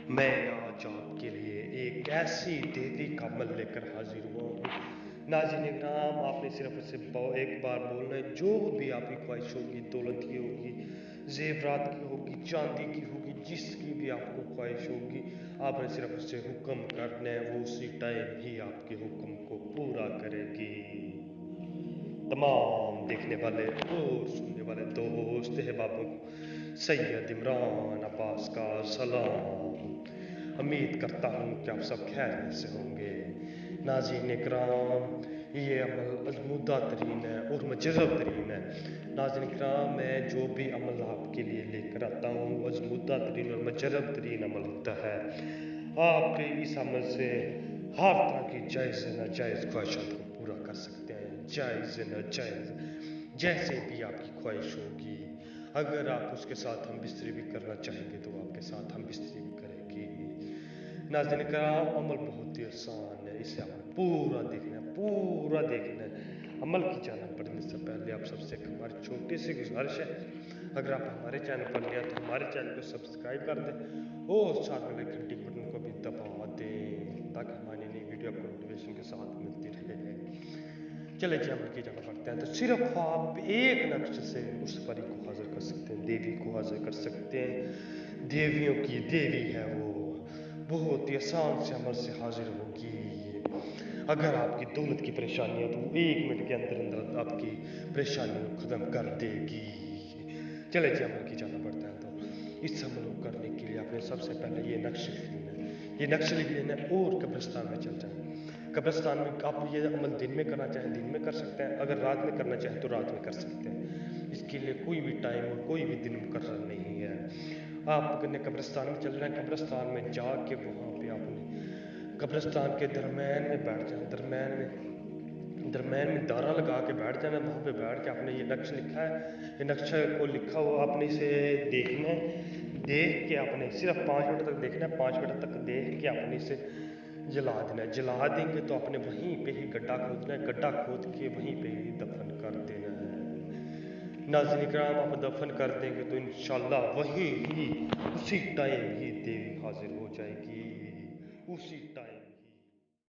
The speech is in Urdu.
میں آج آپ کے لیے ایک ایسی دیوی کا عمل لے کر حاضر ہوا ہوں۔ ناظرین اکرام، آپ نے صرف اسے ایک بار بولنا ہے، جو بھی آپ کی خواہش ہوگی، دولت کی ہوگی، زیورات کی ہوگی، چاندی کی ہوگی، جس کی بھی آپ کو خواہش ہوگی، آپ نے صرف اسے حکم کرنا ہے، وہ اسی ٹائم ہی آپ کے حکم کو پورا کرے گی۔ تمام دیکھنے والے اور سننے والے دوست احبابوں کو سید عمران عباس کا سلام۔ امید کرتا ہوں کہ آپ سب خیریت سے ہوں گے۔ ناظرین اکرام، یہ عمل ازمودہ ترین ہے اور مجرب ترین ہے۔ ناظرین اکرام، میں جو بھی عمل آپ کے لیے لے کر آتا ہوں، ازمودہ ترین اور مجرب ترین عمل ہوتا ہے۔ آپ کے اس عمل سے ہر طرح کی جائز ناجائز خواہشات کو پورا کر سکتے ہیں۔ جائز ناجائز جیسے بھی آپ کی خواہش ہوگی، اگر آپ اس کے ساتھ ہم بستری بھی کرنا چاہیں گے تو آپ کے ساتھ ہم بستری بھی کریں گے۔ ناظرین کرام، عمل بہت ہی آسان ہے، اسے عمل پورا دیکھنا ہے، پورا دیکھنا ہے۔ عمل کی جانب بڑھنے سے پہلے آپ سب سے ایک ہماری چھوٹی سی گزارش ہے، اگر آپ ہمارے چینل پر نیا تو ہمارے چینل کو سبسکرائب کر دیں اور ساتھ میں گھنٹی بٹن کو بھی دبا دیں تاکہ ہماری نئی ویڈیو آپ کو نوٹیفیکیشن کے ساتھ ملتی رہے۔ چلے جی عمل کی جانب بڑھتے ہیں۔ تو صرف آپ ایک نقش سے اس پری کو حاضر کر سکتے ہیں، دیوی کو حاضر کر سکتے ہیں۔ دیویوں کی دیوی ہے وہ، بہت ہی آسان سے عمل سے حاضر ہوگی۔ اگر آپ کی دولت کی پریشانی ہے تو وہ 1 منٹ کے اندر اندر آپ کی پریشانی کو ختم کر دے گی۔ چلے جی عمل کی جانب بڑھتے ہیں۔ تو اس عمل کو کرنے کے لیے آپ نے سب سے پہلے یہ نقش لکھ لینا ہے، یہ نقش لکھ لینا ہے اور قبرستان میں چل جائیں۔ قبرستان میں آپ یہ عمل دن میں کرنا چاہیں دن میں کر سکتے ہیں، اگر رات میں کرنا چاہیں تو رات میں کر سکتے ہیں۔ اس کے لیے کوئی بھی ٹائم اور کوئی بھی دن مقرر نہیں ہے۔ آپ اگر قبرستان میں چل رہے ہیں، قبرستان میں جا کے وہاں پہ آپ نے قبرستان کے درمیان میں بیٹھ جانا، درمیان میں دارا لگا کے بیٹھ جانا، وہاں پہ بیٹھ کے آپ نے یہ نقش لکھا ہے، یہ نقشہ کو لکھا ہوا آپ نے اسے دیکھنا ہے، دیکھ کے آپ نے صرف 5 منٹ تک دیکھنا ہے، 5 منٹ تک دیکھ کے آپ نے اسے جلا دینا ہے۔ جلا دیں گے تو آپ نے وہیں پہ ہی گڈھا کھودنا ہے، گڈھا کھود کے وہیں پہ ہی دفن کر دینا ہے۔ ناظرین کرام، آپ دفن کر دیں گے تو انشاءاللہ وہیں ہی اسی ٹائم ہی دیوی حاضر ہو جائے گی، اسی ٹائم۔